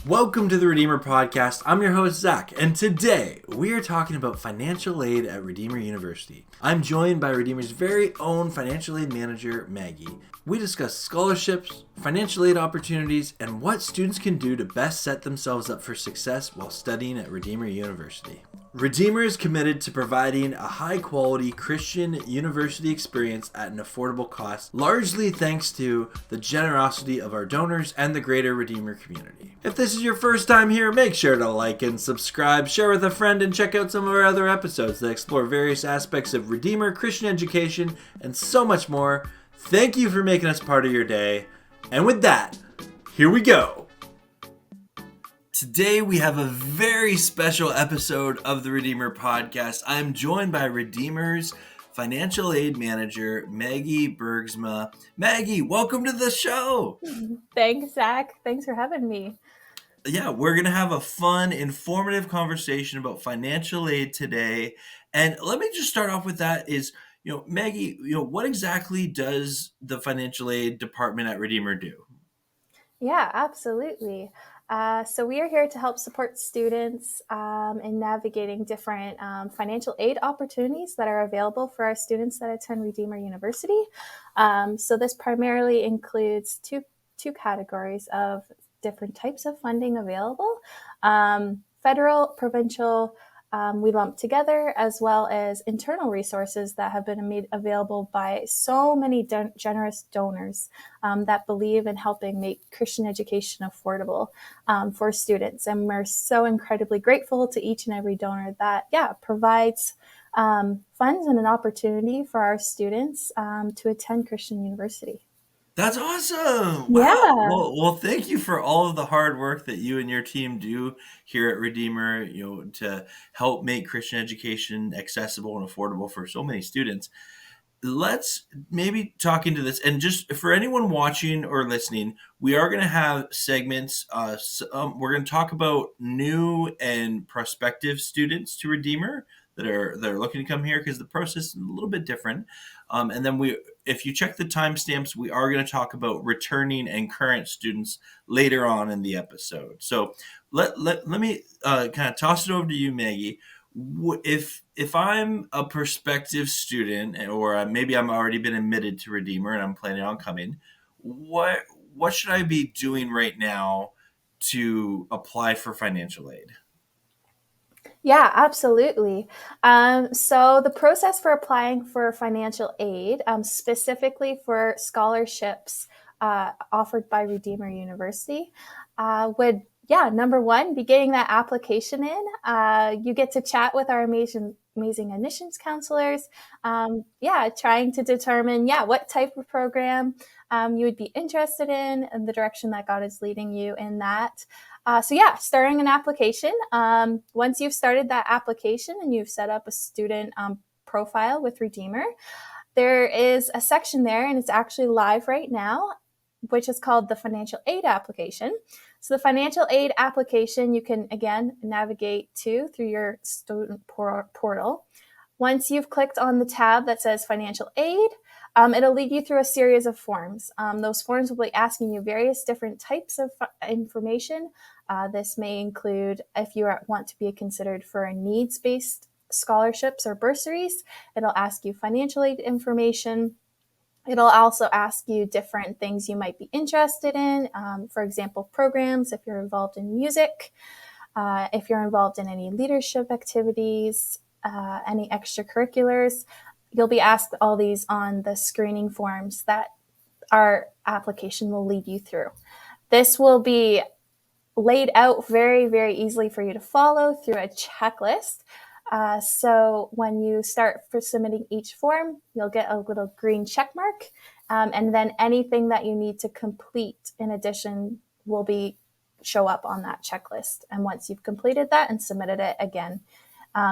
Welcome to the Redeemer Podcast. I'm your host, Zach, and today we are talking about financial aid at Redeemer University. I'm joined by Redeemer's very own financial aid manager, Maggie. We discuss scholarships, financial aid opportunities, and what students can do to best set themselves up for success while studying at Redeemer University. Redeemer is committed to providing a high-quality Christian university experience at an affordable cost, largely thanks to the generosity of our donors and the greater Redeemer community. If this is your first time here, make sure to like and subscribe, share with a friend, and check out some of our other episodes that explore various aspects of Redeemer, Christian education, and so much more. Thank you for making us part of your day. And with that, here we go. Today we have a very special episode of the Redeemer Podcast. I'm joined by Redeemer's financial aid manager, Maggie Bergsma. Maggie, welcome to the show. Thanks, Zach. Thanks for having me. Yeah, we're going to have a fun, informative conversation about financial aid today. And let me just start off with that is, Maggie, what exactly does the financial aid department at Redeemer do? Yeah, absolutely. So we are here to help support students in navigating different financial aid opportunities that are available for our students that attend Redeemer University. So this primarily includes two categories of different types of funding available. Federal, provincial, we lump together, as well as internal resources that have been made available by so many generous donors that believe in helping make Christian education affordable for students. And we're so incredibly grateful to each and every donor that, provides funds and an opportunity for our students to attend Christian University. That's awesome. Yeah. Wow. Well, thank you for all of the hard work that you and your team do here at Redeemer, to help make Christian education accessible and affordable for so many students. Let's maybe talk into this. And just for anyone watching or listening, we are going to have segments. We're going to talk about new and prospective students to Redeemer that are looking to come here because the process is a little bit different. And then if you check the timestamps, we are going to talk about returning and current students later on in the episode. So let me kind of toss it over to you, Maggie. If I'm a prospective student, or maybe I'm already been admitted to Redeemer and I'm planning on coming, what should I be doing right now to apply for financial aid? Yeah, absolutely. So the process for applying for financial aid, specifically for scholarships offered by Redeemer University, would, number one, be getting that application in. You get to chat with our amazing admissions counselors, trying to determine, what type of program you would be interested in and the direction that God is leading you in that. Starting an application. Once you've started that application and you've set up a student profile with Redeemer, there is a section there, and it's actually live right now, which is called the financial aid application. So the financial aid application, you can, again, navigate through your student portal. Once you've clicked on the tab that says financial aid, it'll lead you through a series of forms. Those forms will be asking you various different types of information. This may include if you want to be considered for a needs-based scholarships or bursaries. It'll ask you financial aid information. It'll also ask you different things you might be interested in. For example, programs, if you're involved in music, if you're involved in any leadership activities, any extracurriculars. You'll be asked all these on the screening forms that our application will lead you through. This will be laid out very, very easily for you to follow through a checklist. So when you start for submitting each form, you'll get a little green check mark. And then anything that you need to complete in addition will show up on that checklist. And once you've completed that and submitted it again,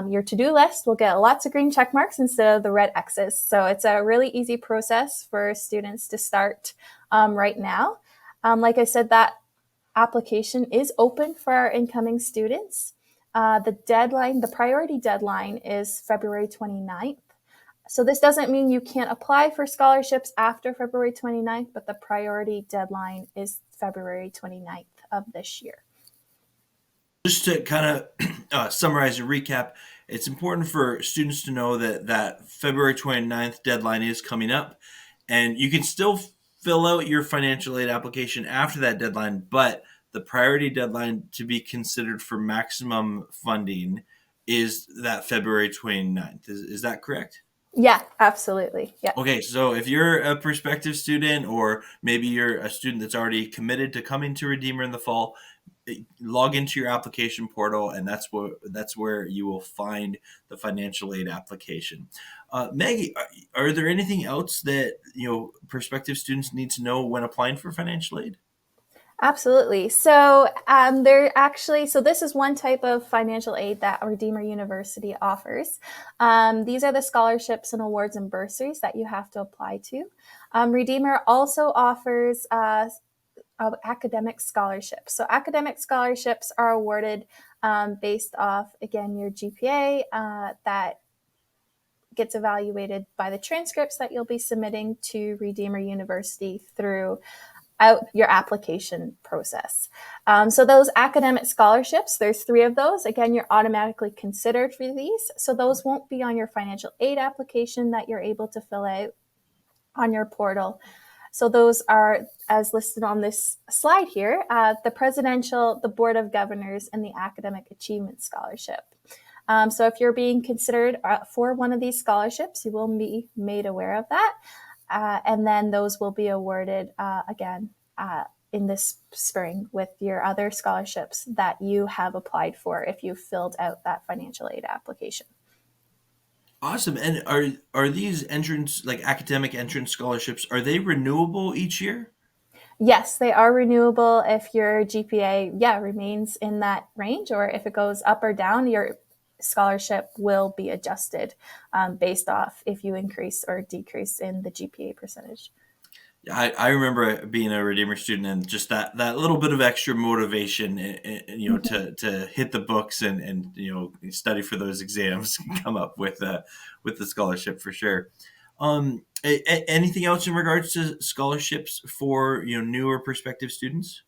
your to-do list will get lots of green check marks instead of the red X's. So it's a really easy process for students to start right now. Like I said, that application is open for our incoming students. The priority deadline is February 29th. So this doesn't mean you can't apply for scholarships after February 29th, but the priority deadline is February 29th of this year. Just to kind of summarize and recap, it's important for students to know that that February 29th deadline is coming up, and you can still fill out your financial aid application after that deadline, but the priority deadline to be considered for maximum funding is that February 29th. Is that correct? Yeah, absolutely. Yeah. Okay, so if you're a prospective student, or maybe you're a student that's already committed to coming to Redeemer in the fall, log into your application portal, and that's where you will find the financial aid application. Maggie, are there anything else that prospective students need to know when applying for financial aid? Absolutely. So they're actually so this is one type of financial aid that Redeemer University offers. These are the scholarships and awards and bursaries that you have to apply to. Redeemer also offers academic scholarships. So academic scholarships are awarded based off, again, your GPA that gets evaluated by the transcripts that you'll be submitting to Redeemer University through out your application process. So those academic scholarships, there's 3 of those. Again, you're automatically considered for these. So those won't be on your financial aid application that you're able to fill out on your portal. So those are, as listed on this slide here, the Presidential, the Board of Governors, and the Academic Achievement Scholarship. So if you're being considered for one of these scholarships, you will be made aware of that. And then those will be awarded again in this spring with your other scholarships that you have applied for if you filled out that financial aid application. Awesome. And are these entrance, like academic entrance scholarships, are they renewable each year? Yes, they are renewable if your GPA, yeah, remains in that range, or if it goes up or down, your scholarship will be adjusted based off if you increase or decrease in the GPA percentage. I remember being a Redeemer student, and just that little bit of extra motivation, Mhm. to hit the books and study for those exams, come up with the scholarship for sure. Anything else in regards to scholarships for new or prospective students?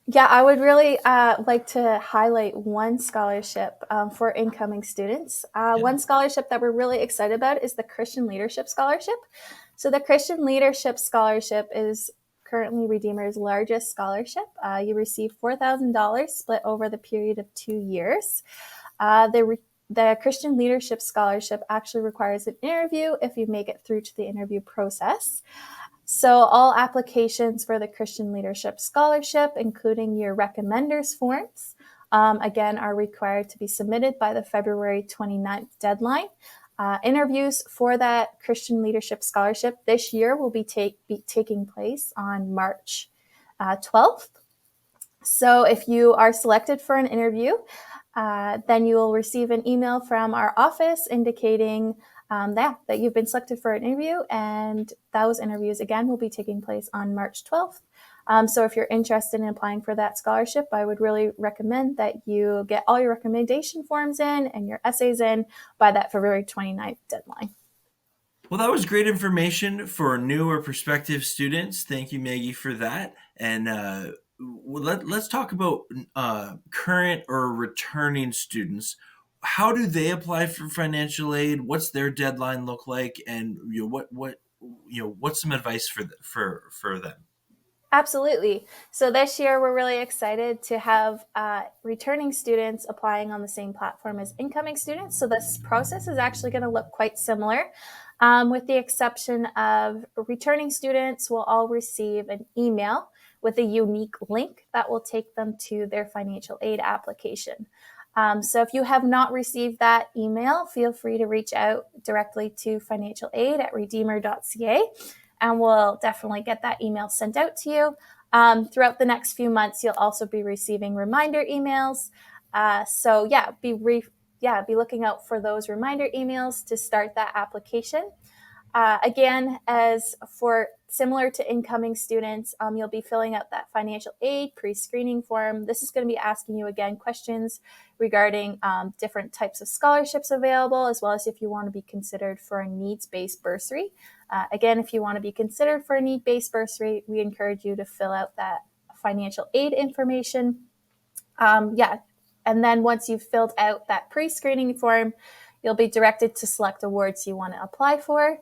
Yeah, I would really like to highlight one scholarship for incoming students. Yeah. One scholarship that we're really excited about is the Christian Leadership Scholarship. So, the Christian Leadership Scholarship is currently Redeemer's largest scholarship. You receive $4,000 split over the period of 2 years. The Christian Leadership Scholarship actually requires an interview if you make it through to the interview process. So, all applications for the Christian Leadership Scholarship, including your recommenders forms, again, are required to be submitted by the February 29th deadline. Interviews for that Christian Leadership Scholarship this year will be taking place on March 12th. So, if you are selected for an interview, then you will receive an email from our office indicating that you've been selected for an interview, and those interviews again will be taking place on March 12th. So if you're interested in applying for that scholarship, I would really recommend that you get all your recommendation forms in and your essays in by that February 29th deadline. Well, that was great information for new or prospective students. Thank you, Maggie, for that. And let's talk about current or returning students. How do they apply for financial aid? What's their deadline look like? And what's some advice for them? Absolutely. So this year, we're really excited to have returning students applying on the same platform as incoming students. So this process is actually going to look quite similar, with the exception of returning students will all receive an email with a unique link that will take them to their financial aid application. So if you have not received that email, feel free to reach out directly to financial aid at redeemer.ca, and we'll definitely get that email sent out to you. Throughout the next few months, you'll also be receiving reminder emails. So yeah, be looking out for those reminder emails to start that application. Again, as for similar to incoming students, you'll be filling out that financial aid pre-screening form. This is going to be asking you again questions regarding different types of scholarships available, as well as if you want to be considered for a needs-based bursary. Again, if you want to be considered for a need-based bursary, we encourage you to fill out that financial aid information. Yeah, And then once you've filled out that pre-screening form, you'll be directed to select awards you want to apply for.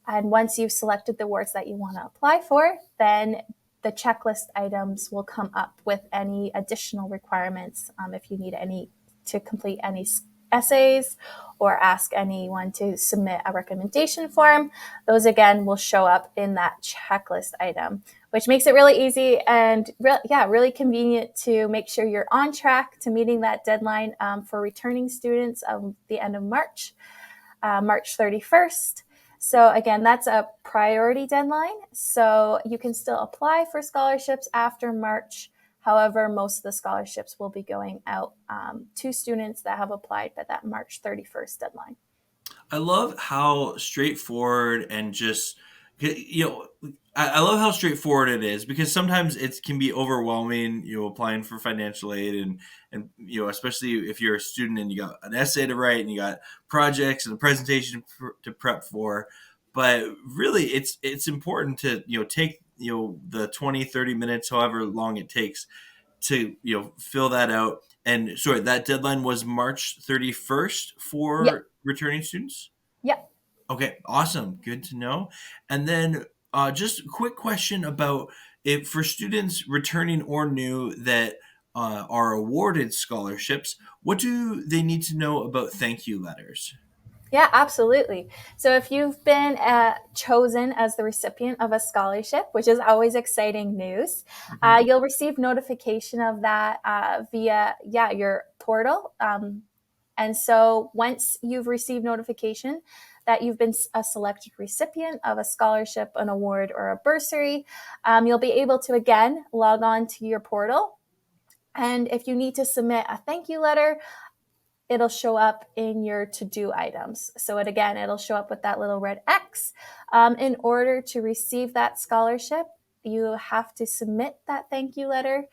And once you've selected the awards that you want to apply for, then the checklist items will come up with any additional requirements, if you need any to complete any essays or ask anyone to submit a recommendation form. Those again will show up in that checklist item, which makes it really easy and really convenient to make sure you're on track to meeting that deadline for returning students of the end of March, March 31st. So again, that's a priority deadline. So you can still apply for scholarships after March. However, most of the scholarships will be going out to students that have applied by that March 31st deadline. I love how straightforward and just, you know, I love how straightforward it is, because sometimes it can be overwhelming, applying for financial aid, and especially if you're a student and you got an essay to write and you got projects and a presentation to prep for. But really, it's important to take the 20-30 minutes, however long it takes, to fill that out. And sorry, that deadline was March 31st Yep. for returning students. Yep. Okay, awesome, good to know. And then just a quick question about, if for students returning or new that are awarded scholarships, what do they need to know about thank you letters? Yeah, absolutely. So if you've been chosen as the recipient of a scholarship, which is always exciting news, Mhm. you'll receive notification of that via your portal. And so once you've received notification that you've been a selected recipient of a scholarship, an award, or a bursary, you'll be able to again log on to your portal. And if you need to submit a thank you letter, it'll show up in your to-do items. So it'll show up with that little red X. In order to receive that scholarship, you have to submit that thank you letter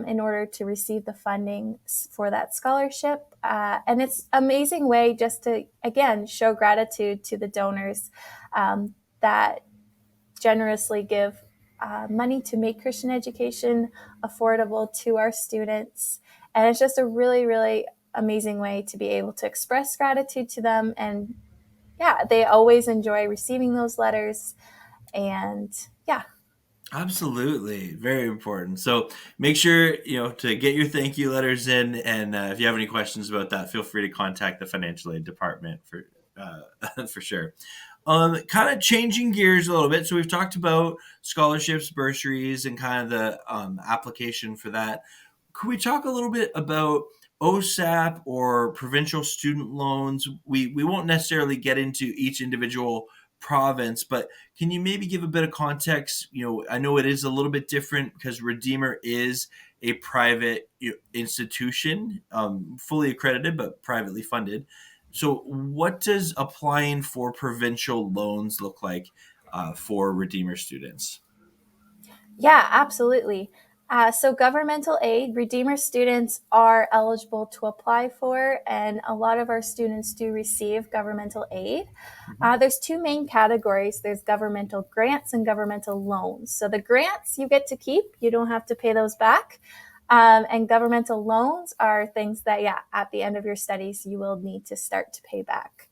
in order to receive the funding for that scholarship. And it's an amazing way just to, again, show gratitude to the donors that generously give money to make Christian education affordable to our students. And it's just a really, really amazing way to be able to express gratitude to them. And they always enjoy receiving those letters. And Absolutely, very important. So make sure to get your thank you letters in, and if you have any questions about that, feel free to contact the financial aid department for for sure. Kind of changing gears a little bit. So we've talked about scholarships, bursaries, and kind of the application for that. Could we talk a little bit about OSAP or provincial student loans? We won't necessarily get into each individual province, but can you maybe give a bit of context? I know it is a little bit different because Redeemer is a private institution, fully accredited but privately funded. So, what does applying for provincial loans look like for Redeemer students? yeah, absolutely. So, governmental aid, Redeemer students are eligible to apply for, and a lot of our students do receive governmental aid. Mhm. There's two main categories. There's governmental grants and governmental loans. So the grants you get to keep, you don't have to pay those back. And governmental loans are things that, at the end of your studies, you will need to start to pay back.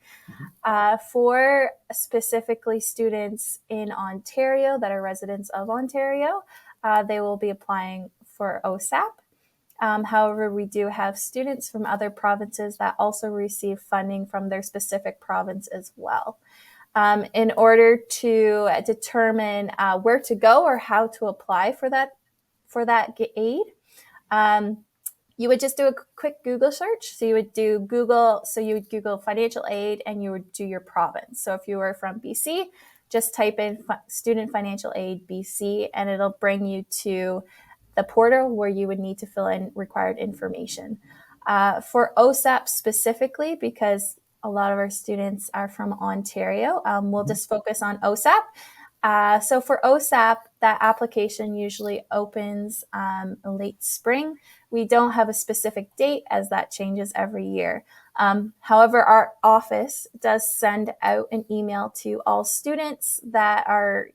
Mhm. For specifically students in Ontario that are residents of Ontario, they will be applying for OSAP. However, we do have students from other provinces that also receive funding from their specific province as well. In order to determine where to go or how to apply for that aid, um, you would just do a quick Google search. So you would Google financial aid and you would do your province. So if you were from BC, just type in student financial aid BC and it'll bring you to the portal where you would need to fill in required information. For OSAP specifically, because a lot of our students are from Ontario, we'll Mhm. just focus on OSAP. So for OSAP, that application usually opens late spring. We don't have a specific date as that changes every year. However, our office does send out an email to all students that are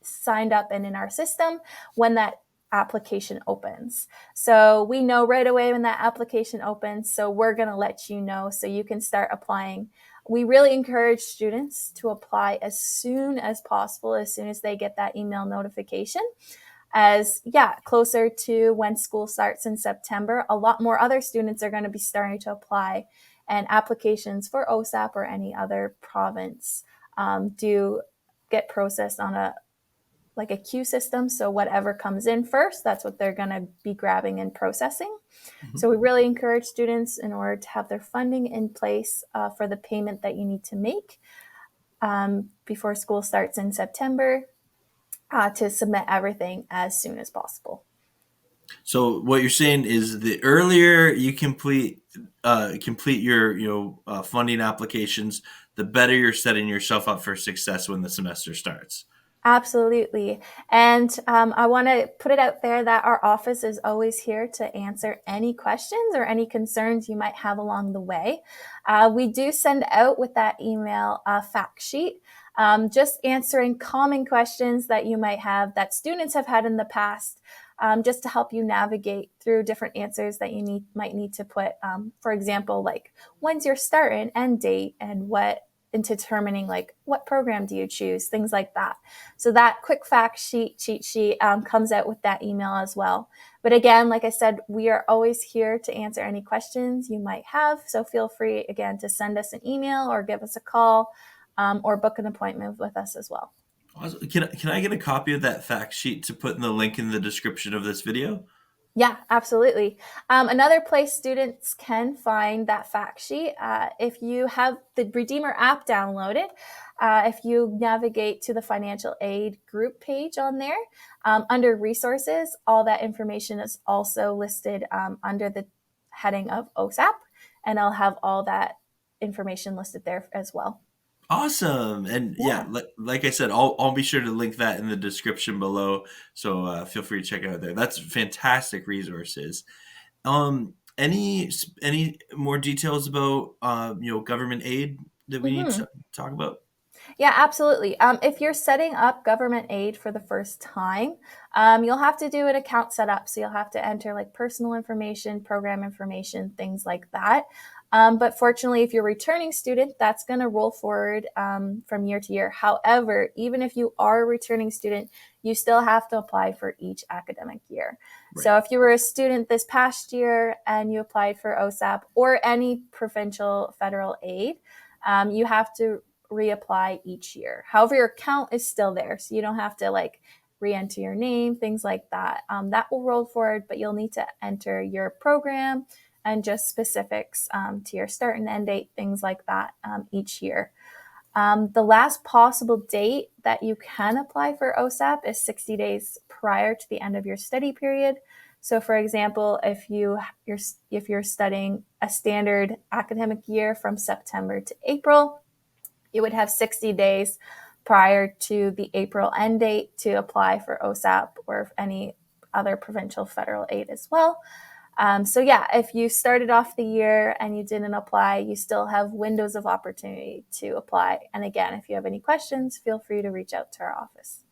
signed up and in our system when that application opens. So we know right away when that application opens, so we're going to let you know so you can start applying. We really encourage students to apply as soon as possible, as soon as they get that email notification. As yeah, closer to when school starts in September, a lot more other students are going to be starting to apply, and applications for OSAP or any other province do get processed on a like a queue system. So whatever comes in first, that's what they're going to be grabbing and processing. Mhm. So we really encourage students, in order to have their funding in place for the payment that you need to make before school starts in September, to submit everything as soon as possible. So what you're saying is the earlier you complete your funding applications, the better you're setting yourself up for success when the semester starts. Absolutely. And I want to put it out there that our office is always here to answer any questions or any concerns you might have along the way. We do send out with that email a fact sheet, just answering common questions that you might have, that students have had in the past, just to help you navigate through different answers that you might need to put. For example, like when's your start and end date, and what into determining like what program do you choose, things like that. So that quick fact sheet, cheat sheet comes out with that email as well. But again, like I said, we are always here to answer any questions you might have. So feel free again to send us an email or give us a call, or book an appointment with us as well. Awesome. Can I get a copy of that fact sheet to put in the link in the description of this video? Yeah, absolutely. Another place students can find that fact sheet, if you have the Redeemer app downloaded, if you navigate to the financial aid group page on there, under resources, all that information is also listed under the heading of OSAP, and I'll have all that information listed there as well. Awesome. And yeah, Yeah. like I said, I'll be sure to link that in the description below. So feel free to check it out there. That's fantastic resources. Any more details about government aid that we need Mm-hmm. to talk about? Yeah, absolutely. If you're setting up government aid for the first time, you'll have to do an account setup. So you'll have to enter like personal information, program information, things like that. But fortunately, if you're a returning student, that's going to roll forward from year to year. However, even if you are a returning student, you still have to apply for each academic year. Right. So if you were a student this past year and you applied for OSAP or any provincial federal aid, you have to reapply each year. However, your account is still there, so you don't have to like re-enter your name, things like that. That will roll forward, but you'll need to enter your program and just specifics to your start and end date, things like that each year. The last possible date that you can apply for OSAP is 60 days prior to the end of your study period. So, for example, if you're studying a standard academic year from September to April, you would have 60 days prior to the April end date to apply for OSAP or any other provincial federal aid as well. So yeah, if you started off the year and you didn't apply, you still have windows of opportunity to apply. And again, if you have any questions, feel free to reach out to our office.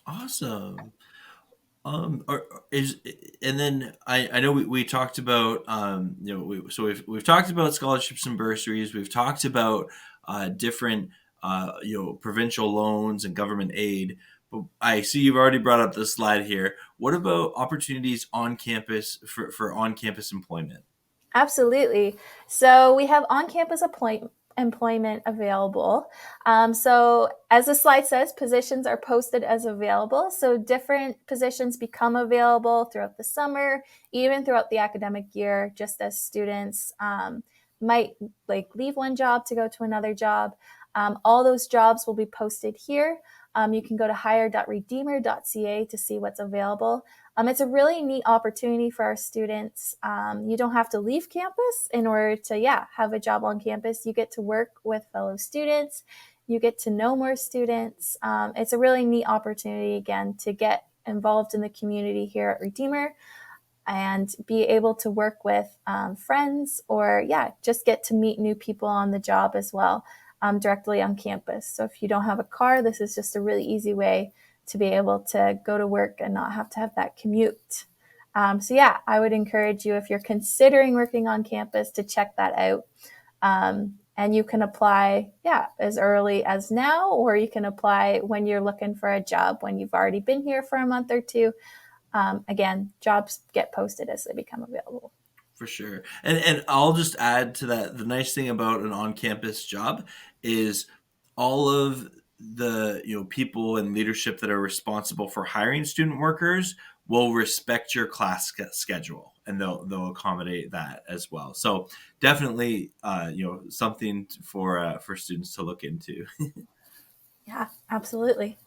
Awesome. Is and then I know we talked about so we've talked about scholarships and bursaries. We've talked about different provincial loans and government aid. But I see you've already brought up this slide here. What about opportunities on campus for on campus employment? Absolutely. So we have on-campus employment available. So as the slide says, positions are posted as available. So different positions become available throughout the summer, even throughout the academic year, just as students might like leave one job to go to another job. All those jobs will be posted here. You can go to hire.redeemer.ca to see what's available. It's a really neat opportunity for our students. You don't have to leave campus in order to, yeah, have a job on campus. You get to work with fellow students. You get to know more students. It's a really neat opportunity, again, to get involved in the community here at Redeemer and be able to work with friends, or, yeah, just get to meet new people on the job as well, directly on campus. So if you don't have a car, this is just a really easy way to be able to go to work and not have to have that commute. So yeah, I would encourage you, if you're considering working on campus, to check that out. And you can apply, yeah, as early as now, or you can apply when you're looking for a job, when you've already been here for a month or two. Again, jobs get posted as they become available. For sure. And I'll just add to that, the nice thing about an on-campus job is all of the, people and leadership that are responsible for hiring student workers will respect your class schedule, and they'll accommodate that as well. So definitely, something for students to look into. Yeah, absolutely.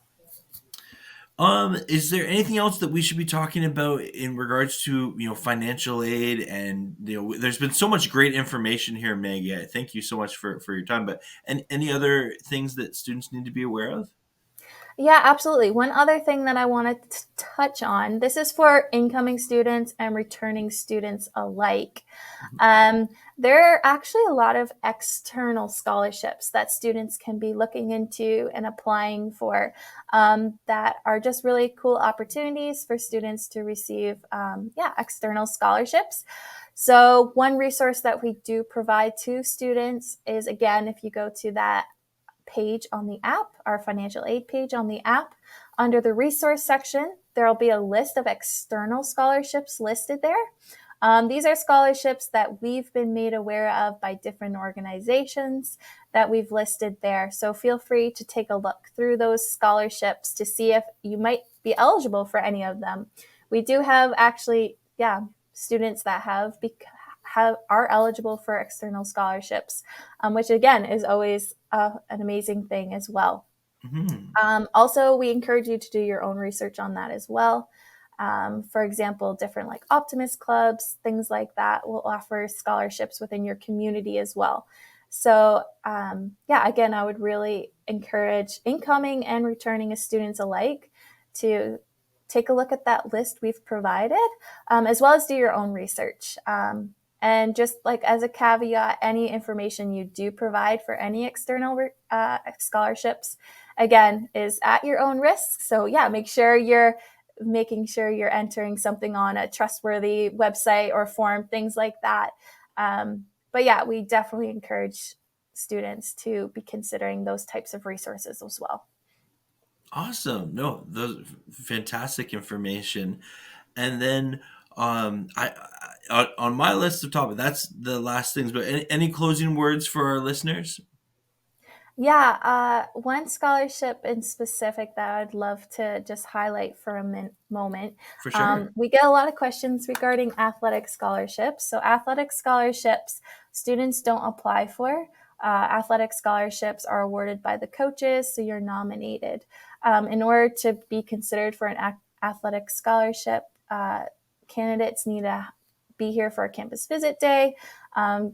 Is there anything else that we should be talking about in regards to, financial aid? And, there's been so much great information here, Maggie. Thank you so much for your time. But any other things that students need to be aware of? Yeah, absolutely. One other thing that I wanted to touch on, this is for incoming students and returning students alike. Mhm. Um, there are actually a lot of external scholarships that students can be looking into and applying for, that are just really cool opportunities for students to receive, yeah, external scholarships. So one resource that we do provide to students is, again, if you go to that page on the app, our financial aid page on the app, under the resource section, there will be a list of external scholarships listed there. These are scholarships that we've been made aware of by different organizations that we've listed there. So feel free to take a look through those scholarships to see if you might be eligible for any of them. We do have actually, yeah, students that are eligible for external scholarships, which again is always an amazing thing as well. Mhm. Also, we encourage you to do your own research on that as well. For example, different like Optimist clubs, things like that will offer scholarships within your community as well. So, yeah, again, I would really encourage incoming and returning students alike to take a look at that list we've provided, as well as do your own research. And just like as a caveat, any information you do provide for any external scholarships, again, is at your own risk. So yeah, make sure you're making sure you're entering something on a trustworthy website or form, things like that. But yeah, we definitely encourage students to be considering those types of resources as well. Awesome. No, those fantastic information. And then, on my list of topics, that's the last things. But any closing words for our listeners? Yeah, one scholarship in specific that I'd love to just highlight for a moment. For sure. We get a lot of questions regarding athletic scholarships. So, athletic scholarships, students don't apply for. Athletic scholarships are awarded by the coaches, so you're nominated. In order to be considered for an athletic scholarship, candidates need to be here for a campus visit day,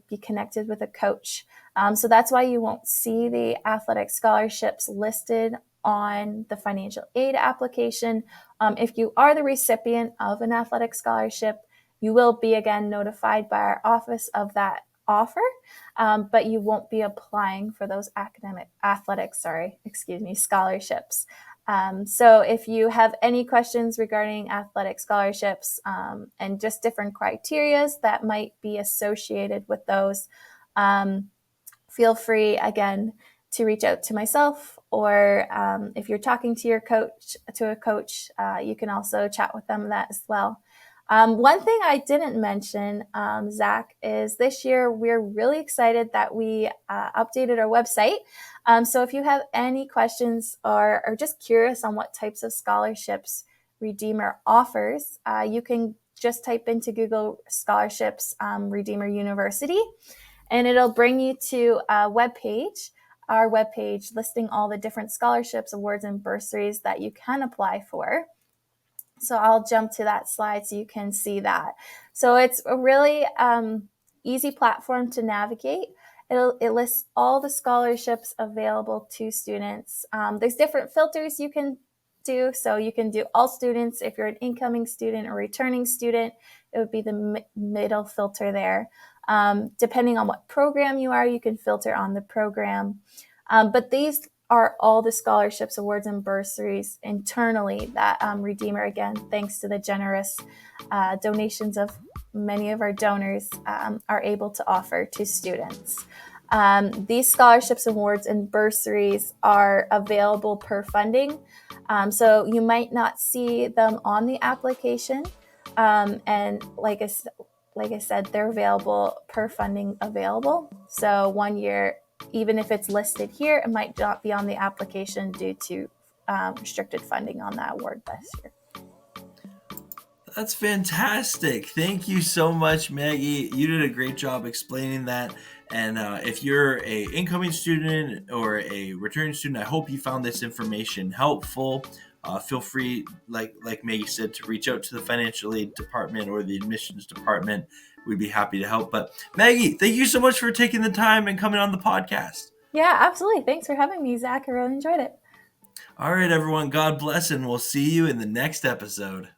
be connected with a coach. So that's why you won't see the athletic scholarships listed on the financial aid application. If you are the recipient of an athletic scholarship, you will be again notified by our office of that offer, but you won't be applying for those scholarships. So if you have any questions regarding athletic scholarships, and just different criterias that might be associated with those, feel free again to reach out to myself, or if you're talking to a coach, you can also chat with them that as well. One thing I didn't mention, Zach, is this year we're really excited that we updated our website. So if you have any questions or are just curious on what types of scholarships Redeemer offers, you can just type into Google scholarships, Redeemer University, and it'll bring you to a webpage, our webpage, listing all the different scholarships, awards, and bursaries that you can apply for. So I'll jump to that slide so you can see that. So it's a really easy platform to navigate. It lists all the scholarships available to students. There's different filters you can do. So you can do all students. If you're an incoming student or returning student, it would be the middle filter there. Depending on what program you are, you can filter on the program. But these are all the scholarships, awards, and bursaries internally that Redeemer, again, thanks to the generous donations of many of our donors, are able to offer to students. These scholarships, awards, and bursaries are available per funding. So you might not see them on the application. And like I said, they're available per funding available. So 1 year, even if it's listed here, it might not be on the application due to restricted funding on that award this year. That's fantastic. Thank you so much, Maggie. You did a great job explaining that. And if you're a incoming student or a returning student, I hope you found this information helpful. Feel free, like Maggie said, to reach out to the financial aid department or the admissions department. We'd be happy to help. But Maggie, thank you so much for taking the time and coming on the podcast. Yeah, absolutely. Thanks for having me, Zach. I really enjoyed it. All right, everyone. God bless, and we'll see you in the next episode.